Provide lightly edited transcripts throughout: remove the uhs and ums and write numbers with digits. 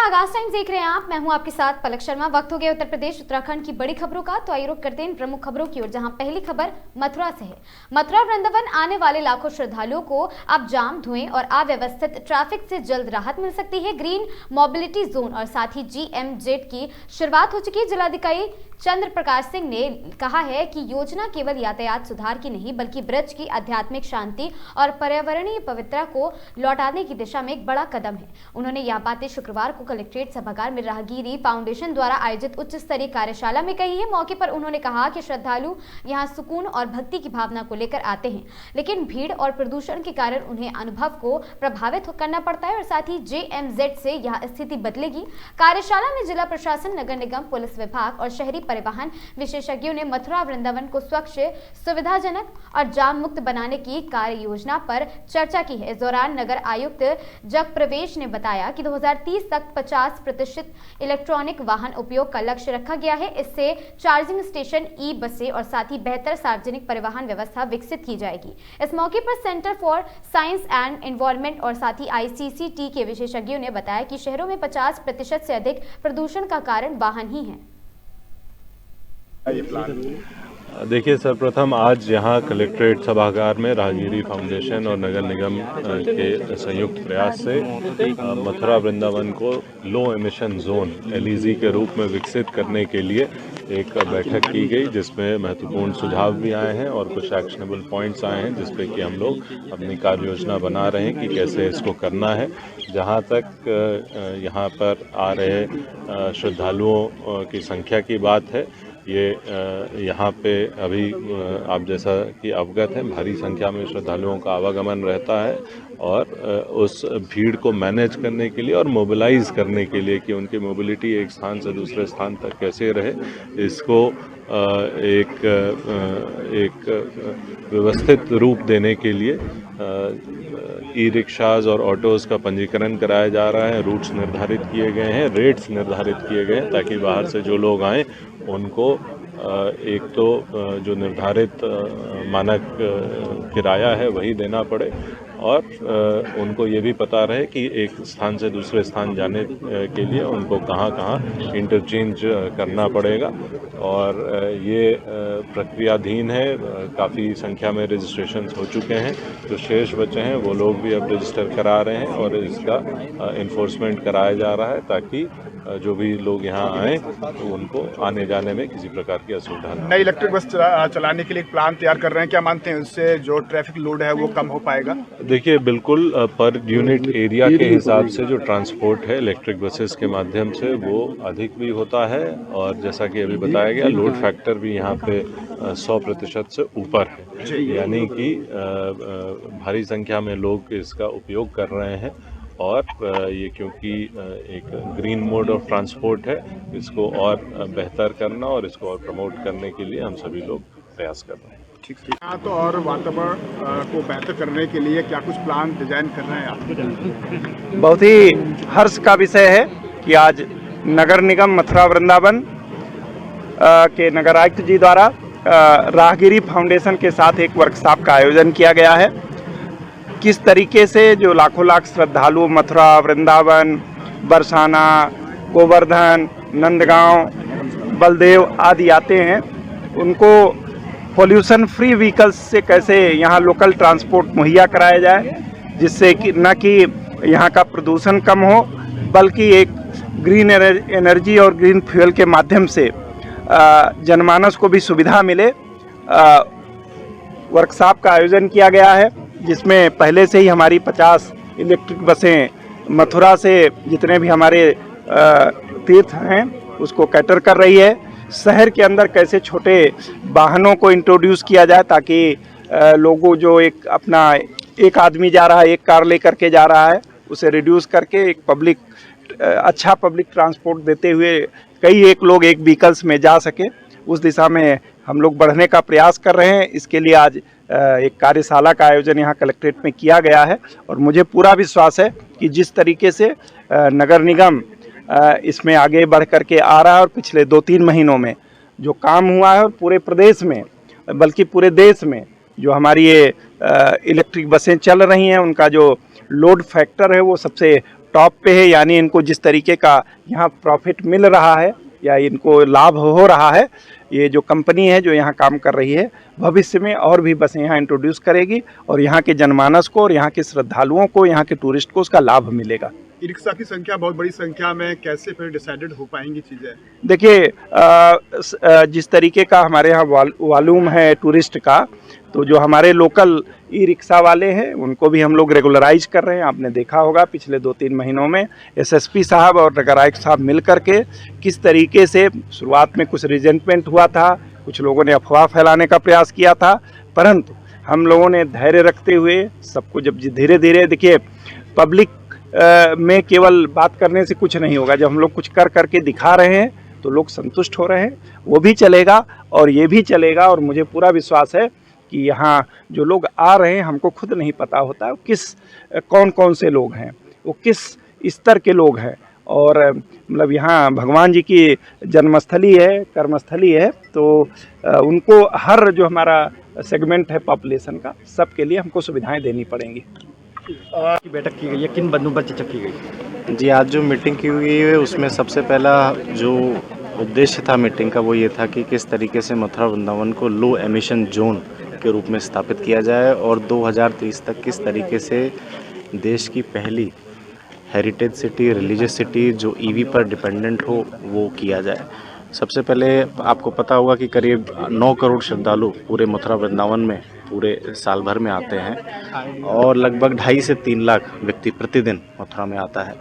आगाज टाइम्स देख रहे हैं आप। मैं हूं आपके साथ पलक शर्मा। वक्त हो गया उत्तर प्रदेश उत्तराखंड की बड़ी खबरों का, तो आइए रुक करते हैं इन प्रमुख खबरों की ओर, जहां पहली खबर मथुरा से है। मथुरा वृंदावन आने वाले लाखों श्रद्धालुओं को अब जाम, धुएं और अव्यवस्थित ट्रैफिक से जल्द राहत मिल सकती है। ग्रीन मोबिलिटी जोन और साथ ही GMZ की शुरुआत हो चुकी है। जिलाधिकारी चंद्र प्रकाश सिंह ने कहा है कि योजना केवल यातायात सुधार की नहीं, बल्कि ब्रज की आध्यात्मिक शांति और पर्यावरणीय पवित्रता को लौटाने की दिशा में एक बड़ा कदम है। उन्होंने यह बातें शुक्रवार को कलेक्ट्रेट सभागार में राहगीरी फाउंडेशन द्वारा आयोजित उच्च स्तरीय कार्यशाला में कही है। मौके पर उन्होंने कहा कि श्रद्धालु यहां सुकून और भक्ति की भावना को लेकर आते हैं, लेकिन भीड़ और प्रदूषण के कारण उन्हें अनुभव को प्रभावित करना पड़ता है और साथ ही GMZ से यह स्थिति बदलेगी। कार्यशाला में जिला प्रशासन, नगर निगम, पुलिस विभाग और शहरी परिवहन विशेषज्ञों ने मथुरा वृंदावन को स्वच्छ, सुविधाजनक और जाम मुक्त बनाने की कार्य योजना पर चर्चा की है। इस दौरान नगर आयुक्त जगप्रवेश ने बताया कि 2030 तक 50% इलेक्ट्रॉनिक वाहन उपयोग का लक्ष्य रखा गया है। इससे चार्जिंग स्टेशन, ई-बसें और साथ ही बेहतर सार्वजनिक परिवहन व्यवस्था विकसित की जाएगी। इस मौके पर centre for science and environment और साथ ही ICCT के विशेषज्ञों ने बताया कि शहरों में 50% से अधिक प्रदूषण का कारण वाहन ही है। देखिए, सर्वप्रथम आज यहाँ कलेक्ट्रेट सभागार में राहगीरी फाउंडेशन और नगर निगम के संयुक्त प्रयास से मथुरा वृंदावन को लो एमिशन जोन LEZ के रूप में विकसित करने के लिए एक बैठक की गई, जिसमें महत्वपूर्ण सुझाव भी आए हैं और कुछ एक्शनेबल पॉइंट्स आए हैं, जिस पे कि हम लोग अपनी कार्य योजना बना रहे हैं कि कैसे इसको करना है। जहाँ तक यहाँ पर आ रहे श्रद्धालुओं की संख्या की बात है, ये यहाँ पे अभी आप जैसा कि अवगत हैं, भारी संख्या में श्रद्धालुओं का आवागमन रहता है और उस भीड़ को मैनेज करने के लिए और मोबिलाइज करने के लिए कि उनकी मोबिलिटी एक स्थान से दूसरे स्थान तक कैसे रहे, इसको एक व्यवस्थित रूप देने के लिए ई-रिक्शाज और ऑटोज़ का पंजीकरण कराया जा रहा है। रूट्स निर्धारित किए गए हैं, रेट्स निर्धारित किए गए हैं, ताकि बाहर से जो लोग आएँ उनको एक तो जो निर्धारित मानक किराया है वही देना पड़े और उनको ये भी पता रहे कि एक स्थान से दूसरे स्थान जाने के लिए उनको कहाँ कहाँ इंटरचेंज करना पड़ेगा। और ये प्रक्रियाधीन है। काफ़ी संख्या में रजिस्ट्रेशंस हो चुके हैं, जो शेष बचे हैं वो लोग भी अब रजिस्टर करा रहे हैं और इसका इन्फोर्समेंट कराया जा रहा है, ताकि जो भी लोग यहाँ आएँ तो उनको आने जाने में किसी प्रकार की असुविधा न। नई इलेक्ट्रिक बस चलाने के लिए एक प्लान तैयार कर रहे हैं, क्या मानते हैं उससे जो ट्रैफिक लोड है वो कम हो पाएगा? देखिए, बिल्कुल पर यूनिट एरिया के हिसाब से जो ट्रांसपोर्ट है इलेक्ट्रिक बसेस के माध्यम से वो अधिक भी होता है और जैसा कि अभी बताया गया, लोड फैक्टर भी यहाँ पे 100% से ऊपर है, यानी कि भारी संख्या में लोग इसका उपयोग कर रहे हैं। और ये क्योंकि एक ग्रीन मोड ऑफ ट्रांसपोर्ट है, इसको और बेहतर करना और इसको और प्रमोट करने के लिए हम सभी लोग प्रयास कर रहे हैं। ठीक है, तो और वातावरण को बेहतर करने के लिए क्या कुछ प्लान डिजाइन कर रहे हैं आप? बहुत ही हर्ष का विषय है कि आज नगर निगम मथुरा वृंदावन के नगर आयुक्त जी द्वारा राहगीरी फाउंडेशन के साथ एक वर्कशॉप का आयोजन किया गया है। किस तरीके से जो लाखों लाख श्रद्धालु मथुरा वृंदावन, बरसाना, गोवर्धन, नंदगांव, बलदेव आदि आते हैं, उनको पोल्यूशन फ्री व्हीकल्स से कैसे यहाँ लोकल ट्रांसपोर्ट मुहैया कराया जाए, जिससे कि न कि यहाँ का प्रदूषण कम हो, बल्कि एक ग्रीन एनर्जी और ग्रीन फ्यूल के माध्यम से जनमानस को भी सुविधा मिले। वर्कशॉप का आयोजन किया गया है, जिसमें पहले से ही हमारी 50 इलेक्ट्रिक बसें मथुरा से जितने भी हमारे तीर्थ हैं उसको कैटर कर रही है। शहर के अंदर कैसे छोटे वाहनों को इंट्रोड्यूस किया जाए, ताकि लोगों जो एक आदमी जा रहा है, एक कार लेकर के जा रहा है, उसे रिड्यूस करके एक अच्छा पब्लिक ट्रांसपोर्ट देते हुए एक लोग एक व्हीकल्स में जा सके, उस दिशा में हम लोग बढ़ने का प्रयास कर रहे हैं। इसके लिए आज एक कार्यशाला का आयोजन यहाँ कलेक्ट्रेट में किया गया है और मुझे पूरा विश्वास है कि जिस तरीके से नगर निगम इसमें आगे बढ़ करके आ रहा है और पिछले 2-3 महीनों में जो काम हुआ है, और पूरे प्रदेश में बल्कि पूरे देश में जो हमारी ये इलेक्ट्रिक बसें चल रही हैं, उनका जो लोड फैक्टर है वो सबसे टॉप पे है, यानी इनको जिस तरीके का यहाँ प्रॉफिट मिल रहा है या इनको लाभ हो रहा है, ये जो कंपनी है जो यहाँ काम कर रही है भविष्य में और भी बसें यहाँ इंट्रोड्यूस करेगी और यहाँ के जनमानस को और यहाँ के श्रद्धालुओं को, यहाँ के टूरिस्ट को उसका लाभ मिलेगा। ई रिक्शा की संख्या बहुत बड़ी संख्या में, कैसे फिर डिसाइडेड हो पाएंगी चीज़ें? देखिए, जिस तरीके का हमारे यहाँ वॉल्यूम है टूरिस्ट का, तो जो हमारे लोकल ई रिक्शा वाले हैं उनको भी हम लोग रेगुलराइज कर रहे हैं। आपने देखा होगा पिछले 2-3 महीनों में एसएसपी साहब और नगर आयुक्त साहब मिल करके किस तरीके से, शुरुआत में कुछ रिजेंटमेंट हुआ था, कुछ लोगों ने अफवाह फैलाने का प्रयास किया था, परंतु हम लोगों ने धैर्य रखते हुए सबको, जब धीरे धीरे, देखिए पब्लिक में केवल बात करने से कुछ नहीं होगा, जब हम लोग कुछ कर करके दिखा रहे हैं तो लोग संतुष्ट हो रहे हैं, वो भी चलेगा और ये भी चलेगा। और मुझे पूरा विश्वास है कि यहाँ जो लोग आ रहे हैं, हमको खुद नहीं पता होता कौन कौन से लोग हैं, वो किस स्तर के लोग हैं, और मतलब यहाँ भगवान जी की जन्मस्थली है, कर्मस्थली है, तो उनको हर जो हमारा सेगमेंट है पॉपुलेशन का, सबके लिए हमको सुविधाएं देनी पड़ेंगी। की बैठक की गई है, किन बंदों पर चर्चा की गई? जी, आज जो मीटिंग की हुई है उसमें सबसे पहला जो उद्देश्य था मीटिंग का वो ये था कि किस तरीके से मथुरा वृंदावन को लो एमिशन जोन के रूप में स्थापित किया जाए और 2030 तक किस तरीके से देश की पहली हेरिटेज सिटी, रिलीजियस सिटी जो ईवी पर डिपेंडेंट हो वो किया जाए। सबसे पहले आपको पता होगा कि करीब 9 करोड़ श्रद्धालु पूरे मथुरा वृंदावन में पूरे साल भर में आते हैं और लगभग 2.5 से 3 लाख व्यक्ति प्रतिदिन मथुरा में आता है।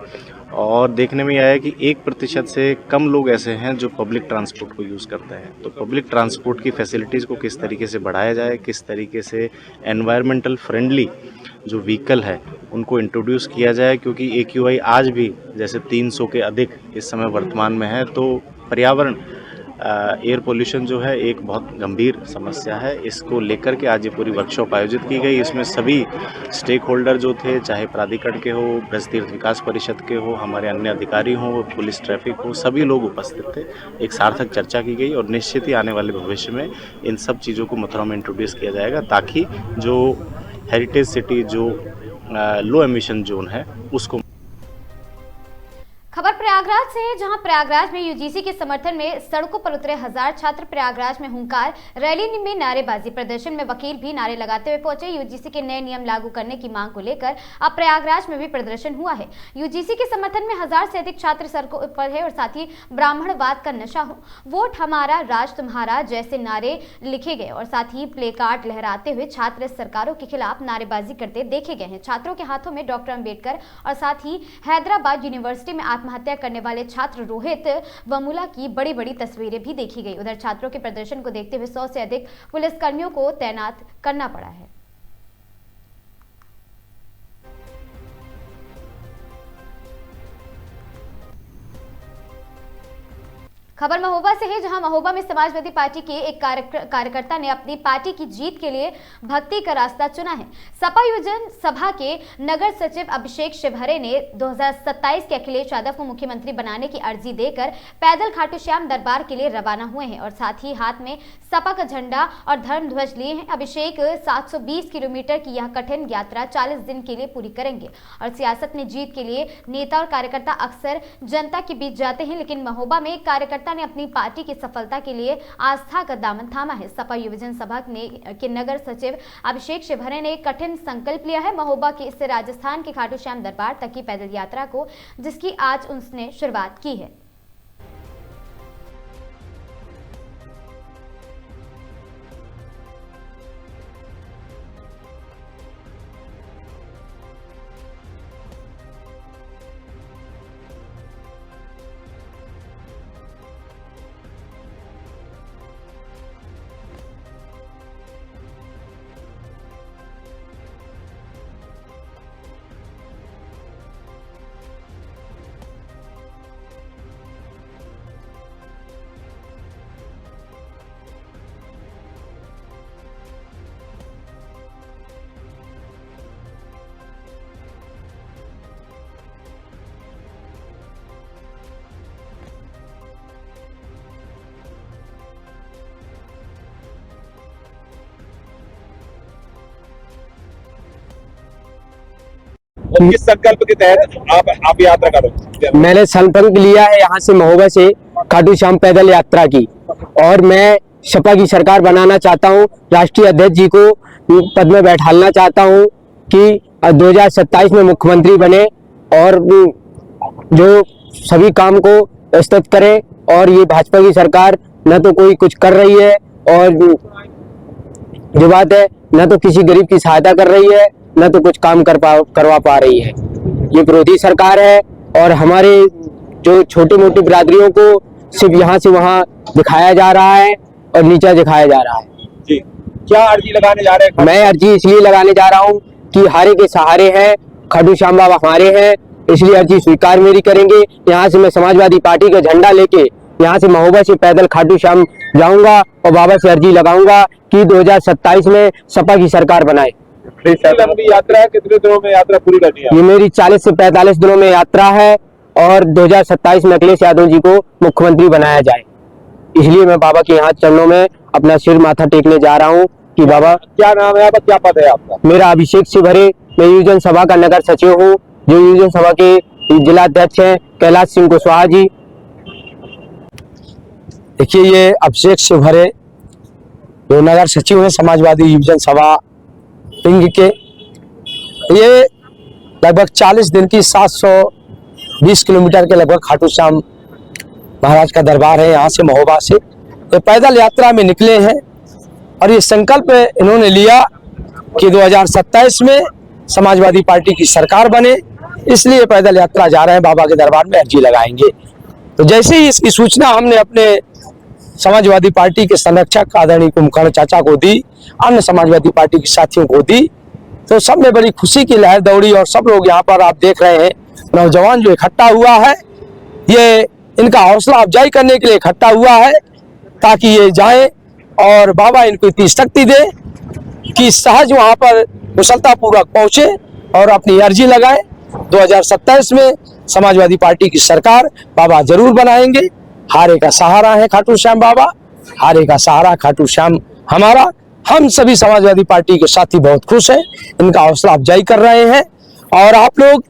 और देखने में आया कि 1% से कम लोग ऐसे हैं जो पब्लिक ट्रांसपोर्ट को यूज़ करते हैं। तो पब्लिक ट्रांसपोर्ट की फैसिलिटीज़ को किस तरीके से बढ़ाया जाए, किस तरीके से एनवायरमेंटल फ्रेंडली जो व्हीकल है उनको इंट्रोड्यूस किया जाए, क्योंकि AQI आज भी जैसे 300 के अधिक इस समय वर्तमान में है। तो पर्यावरण, एयर पोल्यूशन जो है एक बहुत गंभीर समस्या है। इसको लेकर के आज ये पूरी वर्कशॉप आयोजित की गई। इसमें सभी स्टेक होल्डर जो थे, चाहे प्राधिकरण के हो, ब्रज तीर्थ विकास परिषद के हो, हमारे अन्य अधिकारी हों, पुलिस ट्रैफिक हो, सभी लोग उपस्थित थे। एक सार्थक चर्चा की गई और निश्चित ही आने वाले भविष्य में इन सब चीज़ों को मथुरा में इंट्रोड्यूस किया जाएगा, ताकि जो हेरिटेज सिटी, जो लो एमिशन जोन है उसको। खबर प्रयागराज से है, जहां प्रयागराज में यूजीसी के समर्थन में सड़कों पर उतरे 1000 छात्र। प्रयागराज में हुंकार रैली में नारेबाजी, प्रदर्शन में वकील भी नारे लगाते हुए पहुंचे। यूजीसी के नए नियम लागू करने की मांग को लेकर अब प्रयागराज में भी प्रदर्शन हुआ है। यूजीसी के समर्थन में 1000 से अधिक छात्र सड़कों पर है और साथ ही ब्राह्मणवाद का नशा हो, वोट हमारा, राज तुम्हारा जैसे नारे लिखे गए और साथ ही प्ले कार्ड लहराते हुए छात्र सरकारों के खिलाफ नारेबाजी करते देखे गए हैं। छात्रों के हाथों में डॉक्टर अंबेडकर और साथ ही हैदराबाद यूनिवर्सिटी में आत्महत्या करने वाले छात्र रोहित वमुला की बड़ी बड़ी तस्वीरें भी देखी गई। उधर छात्रों के प्रदर्शन को देखते हुए 100 से अधिक पुलिसकर्मियों को तैनात करना पड़ा है। खबर महोबा से है, जहां महोबा में समाजवादी पार्टी के एक कार्यकर्ता ने अपनी पार्टी की जीत के लिए भक्ति का रास्ता चुना है। सपा युवजन सभा के नगर सचिव अभिषेक शिवहरे ने 2027 के अखिलेश यादव को मुख्यमंत्री बनाने की अर्जी देकर पैदल खाटू श्याम दरबार के लिए रवाना हुए हैं और साथ ही हाथ में सपा का झंडा और धर्म ध्वज लिए हैं। अभिषेक 720 किलोमीटर की यह कठिन यात्रा 40 दिन के लिए पूरी करेंगे और सियासत में जीत के लिए नेता और कार्यकर्ता अक्सर जनता के बीच जाते हैं, लेकिन महोबा में कार्यकर्ता ने अपनी पार्टी की सफलता के लिए आस्था का दामन थामा है। सपा युवजन सभा के नगर सचिव अभिषेक शिवहरे ने कठिन संकल्प लिया है महोबा की इससे राजस्थान के खाटू श्याम दरबार तक की पैदल यात्रा को, जिसकी आज उसने शुरुआत की है। तो किस संकल्प के तहत आप यात्रा करोगे? मैंने संकल्प लिया है यहाँ से महोबा से खाटू श्याम पैदल यात्रा की, और मैं सपा की सरकार बनाना चाहता हूँ। राष्ट्रीय अध्यक्ष जी को पद में बैठालना चाहता हूँ कि 2027 में मुख्यमंत्री बने और जो सभी काम को विस्तृत करे। और ये भाजपा की सरकार न तो कोई कुछ कर रही है, और जो बात है न तो किसी गरीब की सहायता कर रही है, न तो कुछ काम करवा पा रही है। ये विरोधी सरकार है, और हमारे जो छोटे मोटे बिरादरियों को सिर्फ यहाँ से वहाँ दिखाया जा रहा है और नीचा दिखाया जा रहा है। जी, क्या अर्जी लगाने जा रहे हैं? मैं अर्जी इसलिए लगाने जा रहा हूँ कि हारे के सहारे हैं, खाटू श्याम बाबा हमारे हैं, इसलिए अर्जी स्वीकार मेरी करेंगे। यहाँ से मैं समाजवादी पार्टी का झंडा लेके यहाँ से महोबा से पैदल खाटू श्याम जाऊंगा और बाबा से अर्जी लगाऊंगा कि 2027 में सपा की सरकार बनाए। लंबी यात्रा है, कितने दिनों में यात्रा पूरी करनी है? ये मेरी 40 से 45 दिनों में यात्रा है, और 2027 में अखिलेश यादव जी को मुख्यमंत्री बनाया जाए। इसलिए मैं बाबा के यहाँ चरणों में अपना सिर माथा टेकने जा रहा हूँ कि बाबा। क्या नाम है आपका, क्या पद है आपका? मेरा अभिषेक शिवहरे, मैं युवजन सभा का नगर सचिव हूँ। जो युवजन सभा के जिला अध्यक्ष हैं कैलाश सिंह कुशवाहा जी। देखिए, ये अभिषेक शिवहरे जो नगर सचिव है समाजवादी युवजन सभा पिंग के, ये लगभग 40 दिन की 720 किलोमीटर के लगभग खाटू श्याम महाराज का दरबार है। यहाँ से महोबा से ये पैदल यात्रा में निकले हैं, और ये संकल्प इन्होंने लिया कि 2027 में समाजवादी पार्टी की सरकार बने, इसलिए पैदल यात्रा जा रहे हैं। बाबा के दरबार में अर्जी लगाएंगे। तो जैसे ही इसकी सूचना हमने अपने समाजवादी पार्टी के संरक्षक आदरणीय कुंभकर्ण चाचा को दी, अन्य समाजवादी पार्टी के साथियों को दी, तो सब में बड़ी खुशी की लहर दौड़ी। और सब लोग यहाँ पर आप देख रहे हैं, नौजवान जो इकट्ठा हुआ है, ये इनका हौसला अफजाई करने के लिए इकट्ठा हुआ है, ताकि ये जाएं और बाबा इनको इतनी शक्ति दे कि सहज वहाँ पर कुशलतापूर्वक पहुँचे और अपनी अर्जी लगाए। 2027 में समाजवादी पार्टी की सरकार बाबा जरूर बनाएंगे। हारे का सहारा है खाटू श्याम बाबा, हारे का सहारा खाटू श्याम हमारा। हम सभी समाजवादी पार्टी के साथी बहुत खुश हैं, इनका हौसला अफजाई कर रहे हैं। और आप लोग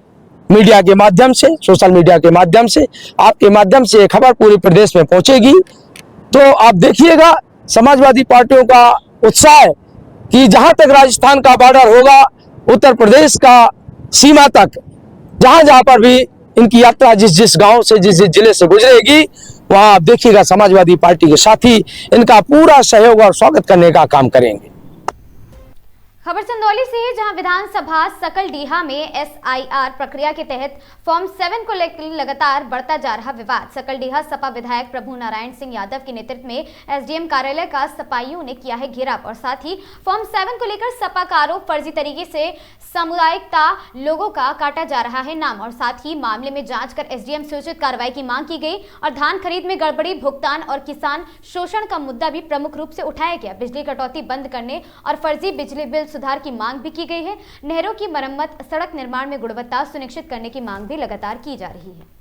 मीडिया के माध्यम से, सोशल मीडिया के माध्यम से, आपके माध्यम से ये खबर पूरे प्रदेश में पहुंचेगी। तो आप देखिएगा समाजवादी पार्टियों का उत्साह कि जहां तक राजस्थान का बॉर्डर होगा, उत्तर प्रदेश का सीमा तक, जहां जहां पर भी इनकी यात्रा जिस गांव से, जिस जिले से गुजरेगी, वहां आप देखिएगा समाजवादी पार्टी के साथी इनका पूरा सहयोग और स्वागत करने का काम करेंगे। खबर चंदौली से है, जहां विधानसभा सकलडीहा में SIR प्रक्रिया के तहत फॉर्म 7 को लेकर लगातार बढ़ता जा रहा विवाद। सकलडीहा सपा विधायक प्रभु नारायण सिंह यादव के नेतृत्व में SDM कार्यालय का सपाइयों ने किया है घेराव, और साथ ही फॉर्म 7 को लेकर सपा का आरोप फर्जी तरीके से सामुदायिकता लोगों का काटा जा रहा है नाम, और साथ ही मामले में जांच कर SDM से उचित कार्रवाई की मांग की गई। और धान खरीद में गड़बड़ी, भुगतान और किसान शोषण का मुद्दा भी प्रमुख रूप से उठाया गया। बिजली कटौती बंद करने और फर्जी बिजली बिल सुधार की मांग भी की गई है। नहरों की मरम्मत, सड़क निर्माण में गुणवत्ता सुनिश्चित करने की मांग भी लगातार की जा रही है।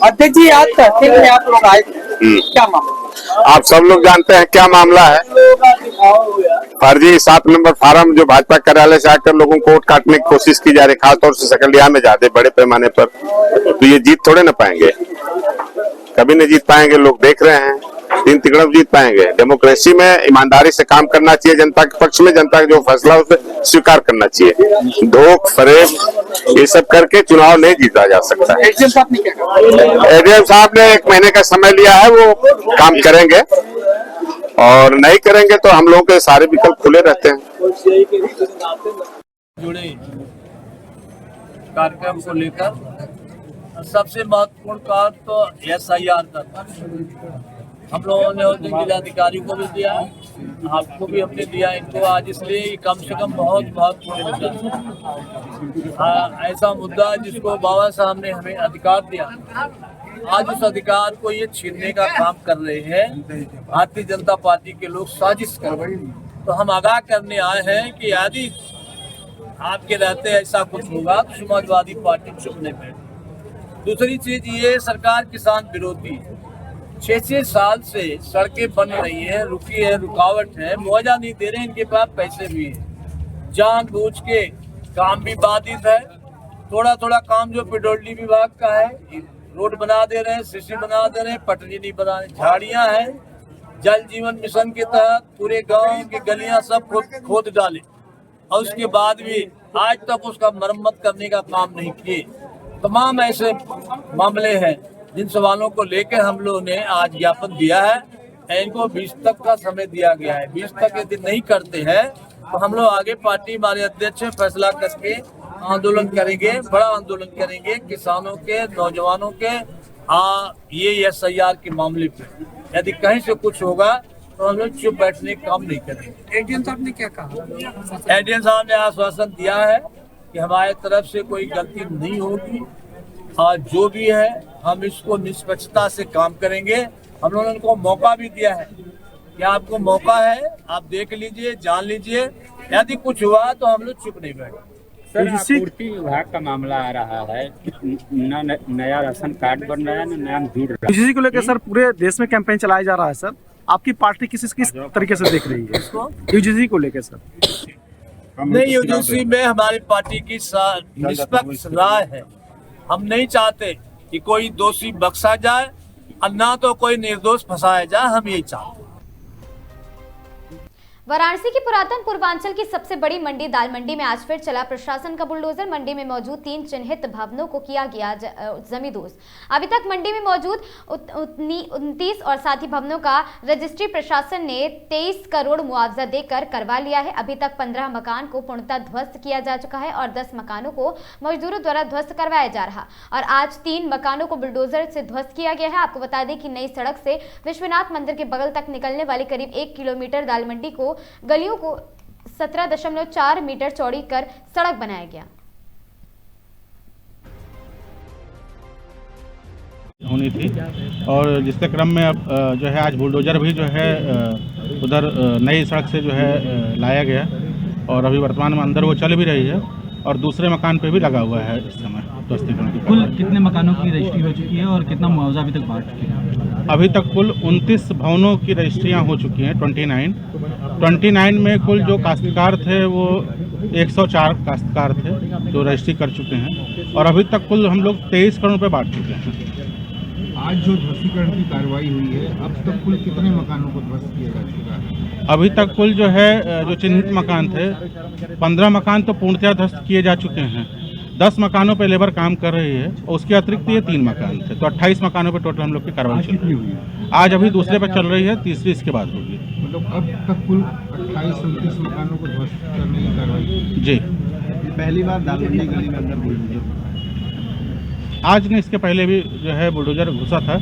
अध्यक्ष जी, आज तहसील में आप लोग आए थे, क्या मामला? आप सब लोग जानते हैं क्या मामला है। फर्जी 7 नंबर फार्म जो भाजपा कार्यालय से आकर लोगों को वोट काटने की कोशिश की जा रही, खासतौर से सकलडीहा में ज्यादा बड़े पैमाने पर। तो ये जीत थोड़े ना पाएंगे, कभी नहीं जीत पाएंगे, लोग देख रहे हैं। 3 तिकड़ा जीत पाएंगे। डेमोक्रेसी में ईमानदारी से काम करना चाहिए, जनता के पक्ष में, जनता का जो फैसला है उसे स्वीकार करना चाहिए। धोख फरेब ये सब करके चुनाव नहीं जीता जा सकता। एडीएम साहब ने क्या कहा? एडीएम साहब ने 1 महीने का समय लिया है, वो काम करेंगे और नहीं करेंगे तो हम लोगों के सारे विकल्प खुले रहते हैं। जुड़े कार्यक्रम को लेकर सबसे महत्वपूर्ण कार्य तो SIR का था। हम लोगों ने उस दिन जिलाधिकारी को भी दिया, आपको भी हमने दिया इनको आज, इसलिए कम से कम बहुत महत्वपूर्ण मुद्दा, ऐसा मुद्दा जिसको बाबा साहब ने हमें अधिकार दिया, आज उस अधिकार को ये छीनने का काम कर रहे हैं भारतीय जनता पार्टी के लोग, साजिश कर रहे हैं। तो हम आगाह करने आए हैं कि यदि आपके रहते ऐसा कुछ होगा तो समाजवादी पार्टी चुप नहीं बैठेगी। दूसरी चीज ये, सरकार किसान विरोधी है। 6-6 साल से सड़कें बन रही है, रुकी है, रुकावट है, मुआवजा नहीं दे रहे, इनके पास पैसे भी है, जानबूझ के काम भी बाधित है। थोड़ा थोड़ा काम जो पेट्रोलियम विभाग का है, रोड बना दे रहे हैं, सीसी बना दे रहे हैं, पटरी नहीं बना रहे, झाड़ियां हैं, जल जीवन मिशन के तहत पूरे गांव की गलियां सब खोद डाले और उसके बाद भी आज तक उसका मरम्मत करने का काम नहीं किए। तमाम ऐसे मामले हैं जिन सवालों को लेकर हम लोगों ने आज ज्ञापन दिया है। इनको 20 तक का समय दिया गया है। 20 तक यदि नहीं करते हैं तो हम लोग आगे पार्टी हमारे अध्यक्ष फैसला करके आंदोलन करेंगे, बड़ा आंदोलन करेंगे किसानों के, नौजवानों के ये SIR के मामले पे। यदि कहीं से कुछ होगा तो हम लोग चुप बैठने का काम नहीं करेंगे। एडीएम साहब ने क्या कहा? एडीएम साहब ने आश्वासन दिया है कि हमारे तरफ से कोई गलती नहीं होगी और जो भी है हम इसको निष्पक्षता से काम करेंगे। हम लोगों ने उनको मौका भी दिया है कि आपको मौका है, आप देख लीजिए, जान लीजिए, यदि कुछ हुआ तो हम लोग चुप नहीं बैठे। सर, आपूर्ति विभाग का मामला आ रहा है, न नया राशन कार्ड बन रहा है, न नाम जुड़ रहा है। यूजीसी को लेकर सर पूरे देश में कैंपेन चलाया जा रहा है सर, आपकी पार्टी किस तरीके से देख रही है यूजीसी को लेकर सर? नहीं, यूजीसी में हमारी पार्टी की निष्पक्ष राय है। हम नहीं चाहते कि कोई दोषी बख्शा जाए और ना तो कोई निर्दोष फंसाया जाए, हम यही चाहते हैं। वाराणसी की पुरातन पूर्वांचल की सबसे बड़ी मंडी दाल मंडी में आज फिर चला प्रशासन का बुलडोजर। मंडी में मौजूद 3 चिन्हित भवनों को किया गया जमींदोज। अभी तक मंडी में मौजूद 29 और साथी भवनों का रजिस्ट्री प्रशासन ने 23 करोड़ मुआवजा देकर करवा लिया है। अभी तक 15 मकान को पूर्णतः ध्वस्त किया जा चुका है और 10 मकानों को मजदूरों द्वारा ध्वस्त करवाया जा रहा और आज 3 मकानों को बुलडोजर से ध्वस्त किया गया है। आपको बता दें कि नई सड़क से विश्वनाथ मंदिर के बगल तक निकलने वाली करीब 1 किलोमीटर दाल मंडी को गलियों को 17.4 मीटर चौड़ी कर सड़क बनाया गया। होनी थी और जिसके क्रम में अब जो है आज बुलडोजर भी जो है उधर नई सड़क से जो है लाया गया और अभी वर्तमान में अंदर वो चल भी रही है और दूसरे मकान पे भी लगा हुआ है इस समय ध्वस्तीकरण की। कुल कितने मकानों की रजिस्ट्री हो चुकी है और कितना मुआवजा अभी तक बांट चुकी है? अभी तक कुल 29 भवनों की रजिस्ट्रियाँ हो चुकी हैं। 29 में कुल जो काश्तकार थे वो 104 काश्तकार थे जो रजिस्ट्री कर चुके हैं और अभी तक कुल हम लोग 23 करोड़ रुपये बांट चुके हैं। आज जो ध्वस्तीकरण की कार्रवाई हुई है, अब तक कुल कितने मकानों को ध्वस्त किया जा चुका है? अभी तक कुल जो है जो चिन्हित मकान थे 15 मकान तो पूर्णतः ध्वस्त किए जा चुके हैं। 10 मकानों पे लेबर काम कर रही है और उसके अतिरिक्त ये 3 मकान थे, तो 28 मकानों पे टोटल हम लोग की कार्रवाई चल रही है। आज अभी दूसरे पे चल रही है, तीसरी इसके बाद होगी। मतलब अब तक कुल 28-29 मकानों को ध्वस्त करने की कार्रवाई जी। पहली बार दाल मंडी गली में अंदर बुलडोजर आज ने इसके पहले भी जो है बुलडोजर घुसा था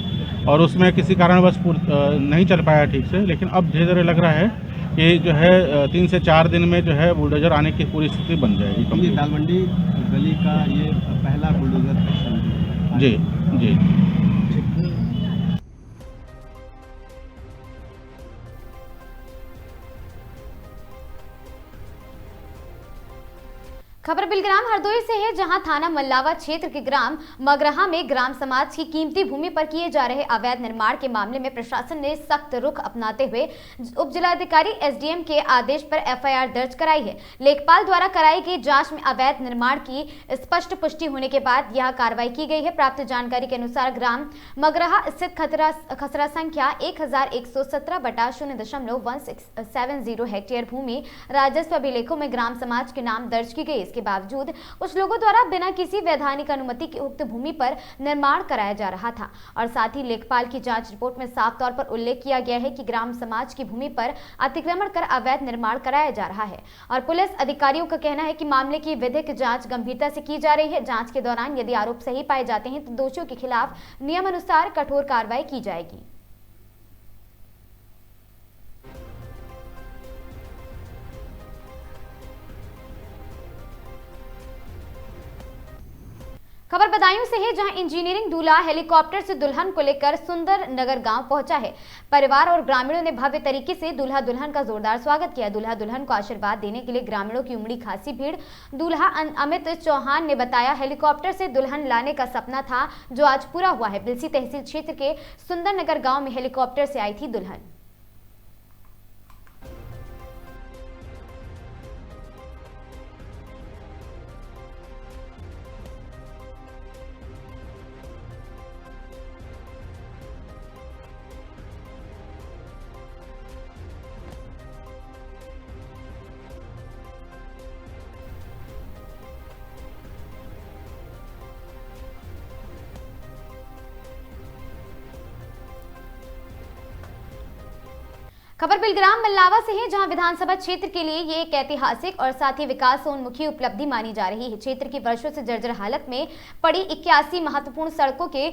और उसमें किसी कारणवश नहीं चल पाया ठीक से, लेकिन अब धीरे धीरे लग रहा है कि जो है 3 से 4 दिन में जो है बुलडोजर आने की पूरी स्थिति बन जाएगी। दाल मंडी गली का ये पहला बुलडोजर जी जी। खबर बिलग्राम हरदोई से है, जहां थाना मल्लावा क्षेत्र के ग्राम मगरहा में ग्राम समाज की कीमती भूमि पर किए जा रहे अवैध निर्माण के मामले में प्रशासन ने सख्त रुख अपनाते हुए उप जिलाधिकारी एसडीएम के आदेश पर एफआईआर दर्ज कराई है। लेखपाल द्वारा कराई गई जांच में अवैध निर्माण की स्पष्ट पुष्टि होने के बाद यह कार्रवाई की गई है। प्राप्त जानकारी के अनुसार ग्राम मगरहा स्थित खसरा संख्या 1117/0.170 हेक्टेयर भूमि राजस्व अभिलेखों में ग्राम समाज के नाम दर्ज की गई। के बावजूद कुछ लोगों द्वारा बिना किसी वैधानिक अनुमति के उक्त भूमि पर निर्माण कराया जा रहा था और साथ ही लेखपाल की जांच रिपोर्ट में साफ तौर पर उल्लेख किया गया है कि ग्राम समाज की भूमि पर अतिक्रमण कर अवैध निर्माण कराया जा रहा है और पुलिस अधिकारियों का कहना है कि मामले की विधिक जांच गंभीरता से की जा रही है। जांच के दौरान यदि आरोप सही पाए जाते हैं तो दोषियों के खिलाफ नियमानुसार कठोर कार्रवाई की जाएगी। खबर बदायूं से है, जहां इंजीनियरिंग दूल्हा हेलीकॉप्टर से दुल्हन को लेकर सुंदर नगर गांव पहुंचा है। परिवार और ग्रामीणों ने भव्य तरीके से दूल्हा दुल्हन का जोरदार स्वागत किया। दूल्हा दुल्हन को आशीर्वाद देने के लिए ग्रामीणों की उमड़ी खासी भीड़। दूल्हा अमित चौहान ने बताया, हेलीकॉप्टर से दुल्हन लाने का सपना था जो आज पूरा हुआ है। बिलसी तहसील क्षेत्र के सुंदर नगर गाँव में हेलीकॉप्टर से आई थी दुल्हन। खबर बिलग्राम मल्लावा से है, जहां विधानसभा क्षेत्र के लिए ये एक ऐतिहासिक और साथ ही विकासोन्मुखी उपलब्धि मानी जा रही है। क्षेत्र की वर्षों से जर्जर हालत में पड़ी 81 महत्वपूर्ण सड़कों के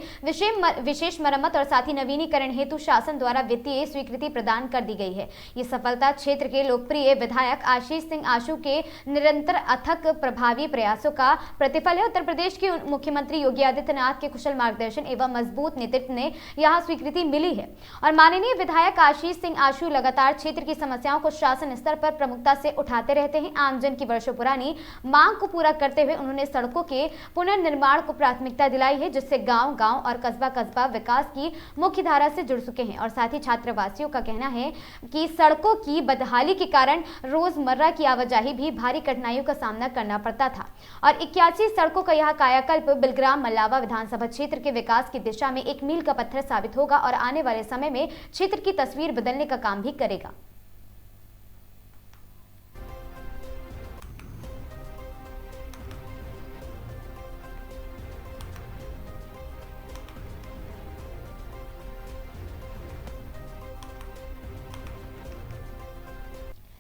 विशेष मरम्मत और साथ ही नवीनीकरण हेतु शासन द्वारा वित्तीय स्वीकृति प्रदान कर दी गई है। ये सफलता क्षेत्र के लोकप्रिय विधायक आशीष सिंह आशु के निरंतर अथक प्रभावी प्रयासों का प्रतिफल है। उत्तर प्रदेश के मुख्यमंत्री योगी आदित्यनाथ के कुशल मार्गदर्शन एवं मजबूत नेतृत्व ने यहाँ स्वीकृति मिली है और माननीय विधायक आशीष सिंह आशु लगातार क्षेत्र की समस्याओं को शासन स्तर पर प्रमुखता से उठाते रहते हैं। आमजन की वर्षों पुरानी मांग को पूरा करते हुए उन्होंने सड़कों के पुनर्निर्माण को प्राथमिकता दिलाई है, जिससे गांव-गांव और कस्बा-कस्बा विकास की मुख्य धारा से जुड़ चुके हैं। और साथ ही छात्रवासियों का कहना है कि सड़कों की बदहाली के कारण रोजमर्रा की आवाजाही भी भारी कठिनाइयों का सामना करना पड़ता था और 81 सड़कों का यह कायाकल्प बिलग्राम मल्लावा विधानसभा क्षेत्र के विकास की दिशा में एक मील का पत्थर साबित होगा और आने वाले समय में क्षेत्र की तस्वीर बदलने का काम भी करेगा।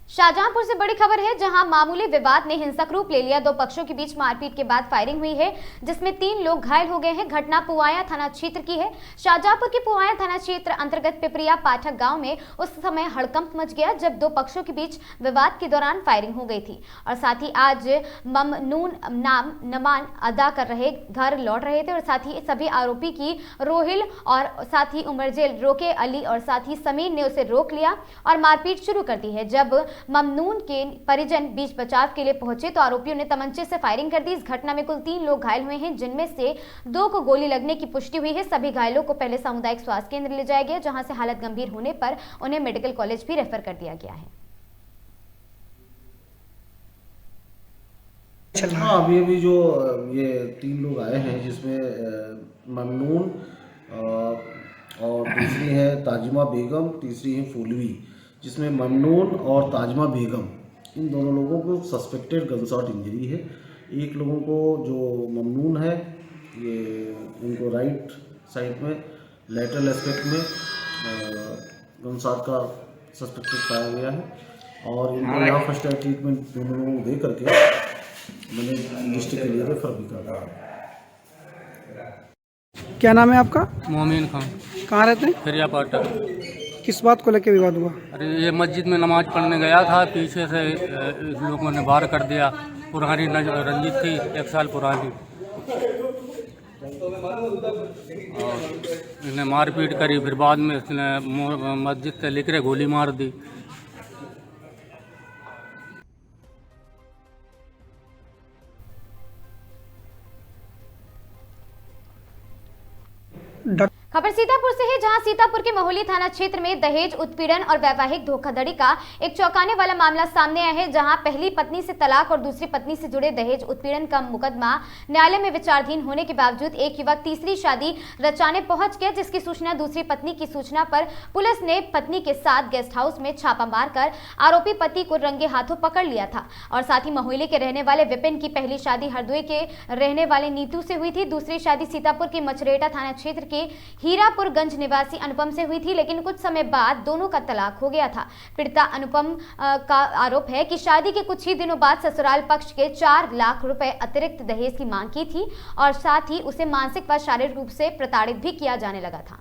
शाहजहांपुर से बड़ी खबर है, जहां मामूली विवाद ने हिंसक रूप ले लिया। दो पक्षों के बीच मारपीट के बाद फायरिंग हुई है, जिसमें 3 लोग घायल हो गए हैं। घटना पुवाया थाना क्षेत्र की है। शाहजहांपुर के पुवाया थाना क्षेत्र अंतर्गत पिपरिया पाठक गांव में उस समय हड़कंप मच गया जब दो पक्षों के बीच विवाद के दौरान फायरिंग हो गई थी और साथ ही आज ममनून नाम नमान अदा कर रहे घर लौट रहे थे और साथ ही सभी आरोपी की रोहिल और साथ ही उमरजेल रोके अली और साथ ही समीर ने उसे रोक लिया और मारपीट शुरू कर दी है। जब ममनून के परिजन बीच बचाव के लिए पहुंचे तो आरोपियों ने तमंचे से फायरिंग कर दी। इस घटना में कुल 3 लोग घायल हुए हैं, जिनमें से 2 को गोली लगने की पुष्टि हुई है। सभी घायलों को पहले सामुदायिक स्वास्थ्य केंद्र ले जाया गया, जहां से हालत गंभीर होने पर उन्हें मेडिकल कॉलेज भी रेफर कर दिया गया है। हाँ, अभी जो ये 3 लोग आए हैं, जिसमें ममनून और दूसरी है ताजिमा बेगम, तीसरी है फूलवी। जिसमें ममनून और ताजिमा बेगम, इन दोनों लोगों को सस्पेक्टेड गनशॉट इंजरी है। एक लोगों को जो ममनून है, ये इनको राइट साइड में लैटरल एस्पेक्ट में गनशॉट का सस्पेक्टेड पाया गया है और इनको यहाँ फर्स्ट एड ट्रीटमेंट दोनों लोगों को दे करके मैंने डिस्ट्रिक्ट के लिए रेफर भी कर रहा है। क्या नाम है आपका? मोमिन खान। कहाँ रहते हैं? फिरिया पाटक। किस बात को लेकर विवाद हुआ? अरे ये मस्जिद में नमाज पढ़ने गया था, पीछे से इस लोगों ने वार कर दिया। पुरानी रंजिश थी, 1 साल पुरानी, और इन्हें मारपीट करी। फिर बाद में इसने मस्जिद से लेकर गोली मार दी। खबर सीतापुर से है, जहां सीतापुर के महोली थाना क्षेत्र में दहेज उत्पीड़न और वैवाहिक धोखाधड़ी का एक चौंकाने वाला मामला सामने आया है, जहां पहली पत्नी से तलाक और दूसरी पत्नी से जुड़े दहेज उत्पीड़न का मुकदमा न्यायालय में विचाराधीन होने के बावजूद एक युवक तीसरी शादी रचाने पहुंच गया, जिसकी सूचना दूसरी पत्नी की सूचना पर पुलिस ने पत्नी के साथ गेस्ट हाउस में छापा मारकर आरोपी पति को रंगे हाथों पकड़ लिया था। और साथ ही महोली के रहने वाले विपिन की पहली शादी हरदोई के रहने वाले नीतू से हुई थी। दूसरी शादी सीतापुर के मचरेटा थाना क्षेत्र के हीरापुरगंज निवासी अनुपम से हुई थी, लेकिन कुछ समय बाद दोनों का तलाक हो गया था। पीड़िता अनुपम का आरोप है कि शादी के कुछ ही दिनों बाद ससुराल पक्ष के 4 लाख रुपए अतिरिक्त दहेज की मांग की थी और साथ ही उसे मानसिक व शारीरिक रूप से प्रताड़ित भी किया जाने लगा था।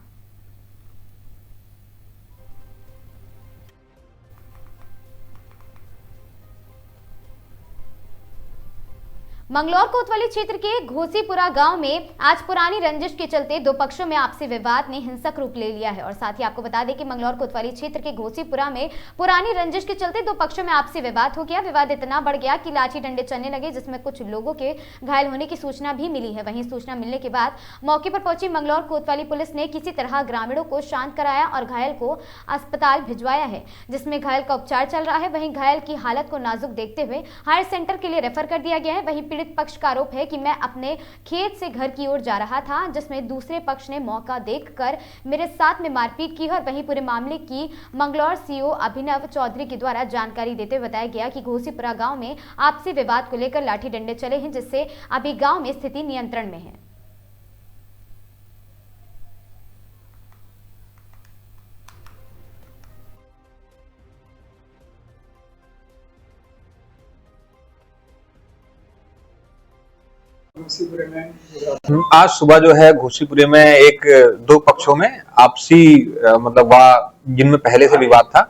मंगलौर कोतवाली क्षेत्र के घोसीपुरा गांव में आज पुरानी रंजिश के चलते दो पक्षों में आपसी विवाद ने हिंसक रूप ले लिया है। और साथ ही आपको बता दें कि मंगलौर कोतवाली क्षेत्र के घोसीपुरा में पुरानी रंजिश के चलते दो पक्षों में आपसी विवाद हो गया। विवाद इतना बढ़ गया कि लाठी डंडे चलने लगे, जिसमें कुछ लोगों के घायल होने की सूचना भी मिली है। वहीं सूचना मिलने के बाद मौके पर पहुंची मंगलौर कोतवाली पुलिस ने किसी तरह ग्रामीणों को शांत कराया और घायल को अस्पताल भिजवाया है, जिसमें घायल का उपचार चल रहा है। वहीं घायल की हालत को नाजुक देखते हुए हायर सेंटर के लिए रेफर कर दिया गया है। वहीं पक्ष का आरोप है कि मैं अपने खेत से घर की ओर जा रहा था, जिसमें दूसरे पक्ष ने मौका देखकर मेरे साथ में मारपीट की। और वहीं पूरे मामले की मंगलौर सीओ अभिनव चौधरी के द्वारा जानकारी देते हुए बताया गया कि घोसीपुरा गांव में आपसी विवाद को लेकर लाठी डंडे चले हैं, जिससे अभी गांव में स्थिति नियंत्रण में है। आज सुबह जो है घोसीपुरे में एक दो पक्षों में आपसी मतलब जिनमें पहले से विवाद था,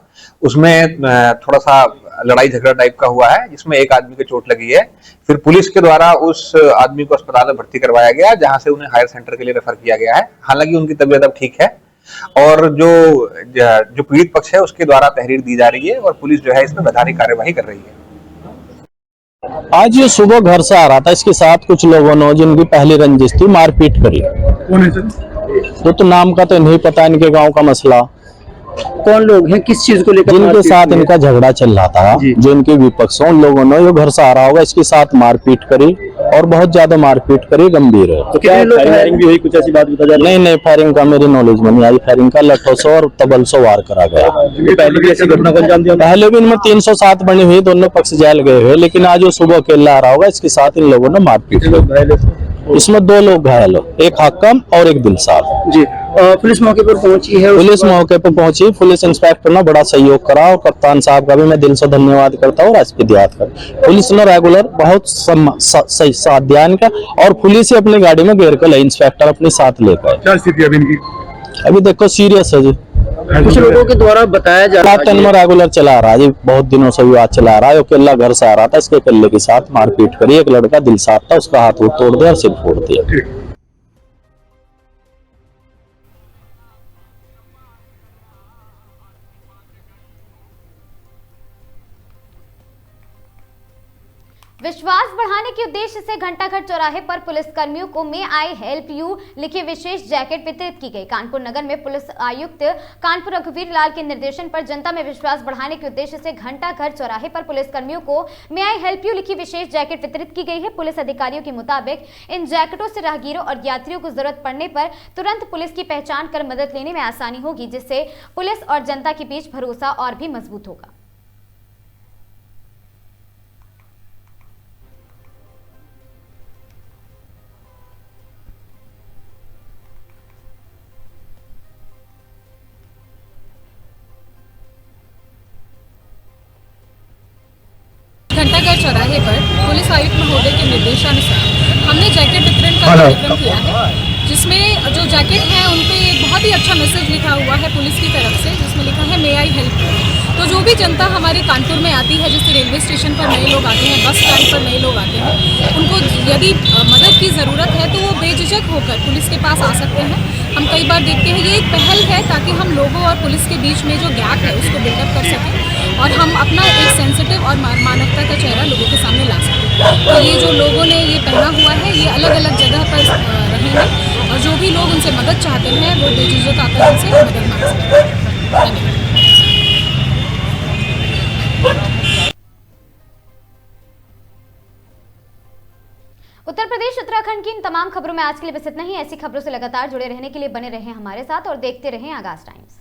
उसमें थोड़ा सा लड़ाई झगड़ा टाइप का हुआ है, जिसमें एक आदमी को चोट लगी है। फिर पुलिस के द्वारा उस आदमी को अस्पताल में भर्ती करवाया गया, जहां से उन्हें हायर सेंटर के लिए रेफर किया गया है। हालांकि उनकी तबीयत अब ठीक है और जो पीड़ित पक्ष है उसके द्वारा तहरीर दी जा रही है और पुलिस जो है इसमें वैधानिक कार्यवाही कर रही है। आज ये सुबह घर से आ रहा था, इसके साथ कुछ लोगों ने जिनकी पहली रंजिश थी मारपीट करी। कौन है सर? तो नाम का तो नहीं पता, इनके गांव का मसला। कौन लोग हैं, किस चीज को लेकर? जिनके साथ इनका झगड़ा चल रहा था, जो इनके विपक्ष उन लोगों ने ये घर से आ रहा होगा, इसके साथ मारपीट करी और बहुत ज्यादा मारपीट करी, गंभीर है। तो क्या फायरिंग भी हुई, कुछ ऐसी बात बता जा रही? नहीं, फायरिंग का मेरी नॉलेज में नहीं आई। फायरिंग का लठों से और तबल से वार करा गया। पहले भी ऐसी घटना को अंजाम दिया? पहले भी इनमें 307 बनी हुई, दोनों पक्ष जेल गए हुए, लेकिन आज वो सुबह अकेला आ रहा होगा, इसके साथ इन लोगों ने मारपीट। इसमें 2 लोग घायल हो, एक हाकम और एक दिलसाद जी। पुलिस मौके पर पहुंची है? पुलिस मौके पर पहुंची, पुलिस इंस्पेक्टर ने बड़ा सहयोग करा और कप्तान साहब का भी मैं दिल से धन्यवाद करता हूँ और एसपी याद कर। पुलिस ने रेगुलर बहुत सही साथ दिया इनका और पुलिस ही अपनी गाड़ी में घेर कर ले इंस्पेक्टर अपने साथ लेकर। क्या स्थिति अभी इनकी? अभी देखो सीरियस है जी। कुछ लोगों के द्वारा बताया जा रहा है में रेगुलर चला रहा है जी, बहुत दिनों से विवाद चला रहा है। अकेला घर से आ रहा था, इसके अकेले के साथ मारपीट करी। एक लड़का दिलसाद था, उसका हाथ तोड़ दिया और सिर फोड़ दिया। विश्वास बढ़ाने के उद्देश्य से घंटाघर चौराहे पर पुलिसकर्मियों को मे आई हेल्प यू लिखी विशेष जैकेट वितरित की गई। कानपुर नगर में पुलिस आयुक्त कानपुर रघुवीर लाल के निर्देशन पर जनता में विश्वास बढ़ाने के उद्देश्य से घंटाघर चौराहे पर पुलिसकर्मियों को मे आई हेल्प यू लिखी विशेष जैकेट वितरित की गई है। पुलिस अधिकारियों के मुताबिक इन जैकेटों से राहगीरों और यात्रियों को जरूरत पड़ने पर तुरंत पुलिस की पहचान कर मदद लेने में आसानी होगी, जिससे पुलिस और जनता के बीच भरोसा और भी मजबूत होगा। घंटाघर चौराहे पर पुलिस आयुक्त महोदय के निर्देशानुसार हमने जैकेट वितरण का कार्यक्रम किया है, जिसमें जो जैकेट है उन पे एक बहुत ही अच्छा मैसेज लिखा हुआ है पुलिस की तरफ से, जिसमें लिखा है मे आई हेल्प। तो जो भी जनता हमारे कानपुर में आती है, जैसे रेलवे स्टेशन पर नए लोग आते हैं, बस स्टैंड पर नए लोग आते हैं, उनको यदि मदद की ज़रूरत है तो वो बेझिझक होकर पुलिस के पास आ सकते हैं। हम कई बार देखते हैं ये एक पहल है ताकि हम लोगों और पुलिस के बीच में जो गैप है उसको बिल्डअप कर सकें और हम अपना एक सेंसिटिव और मानवता का चेहरा लोगों के सामने ला सकें। तो ये जो लोगों ने ये पहना हुआ है, ये अलग अलग जगह पर रहेंगे और जो भी लोग उनसे मदद चाहते हैं वो बेझिझक आकर उनसे मदद मांग सकते हैं। धन्यवाद। उत्तर प्रदेश उत्तराखंड की इन तमाम खबरों में आज के लिए बस इतना ही। ऐसी खबरों से लगातार जुड़े रहने के लिए बने रहें हमारे साथ और देखते रहें आगाज टाइम्स।